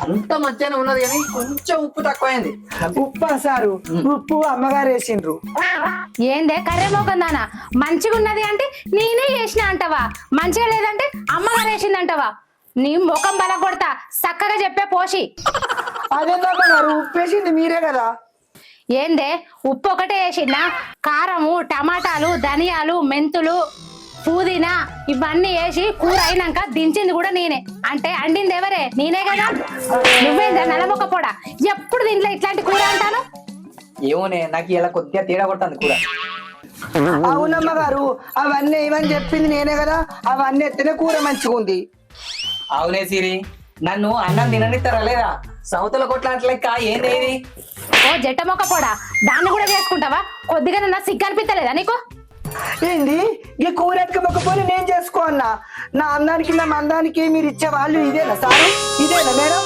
అంత మంచిగానే ఉన్నది కానీ కొంచెం ఉప్పు తక్కువైంది. ఉప్పు సారు, ఉప్పు అమ్మగారు వేసిండ్రు. ఏందే కర్రె మోకందానా, మంచిగా ఉన్నది అంటే నేనే చేసిన అంటవా, మంచిగా లేదంటే అమ్మగారు వేసింది అంటవా? నీ ముఖం బల కొడతా, చక్కగా చెప్పే పోషి. అదేంది అమ్మగారు, ఉప్పు వేసింది మీరే కదా. ఏందే ఉప్పు ఒకటే వేసిందా? కారము, టమాటాలు, ధనియాలు, మెంతులు, పుదీనా ఇవన్నీ వేసి కూర అయినాక దించింది కూడా నేనే. అంటే అండింది ఎవరే? నేనే కదా. నువ్వేందా నలమొక్క పొడ, ఎప్పుడు దీంట్లో ఇట్లాంటి కూర అంటాను? ఏమోనే, నాకు ఇలా కొద్దిగా తేడా కొడుతుంది కూర. అవునమ్మగారు, అవన్నీ ఏమని చెప్పింది నేనే కదా. అవన్నీ ఎత్తనే కూర మంచిగా ఉంది. అవునే సిరి, నన్ను అన్నం తిననిస్తారా లేదా? సౌతల కొట్లాట్లెక్క ఏంది? ఓ జట్ట మొక్క పొడ, దాన్ని కూడా చేసుకుంటావా? కొద్దిగా నా సిగ్గు అనిపించలేదా నీకు? ఏంది ఈ కూర ఎత్తుకపోయి నేను చేసుకో అన్నా? నా అందానికి నా మందానికి మీరు ఇచ్చే వాళ్ళు ఇదేనా సారు? ఇదేనా మేడం?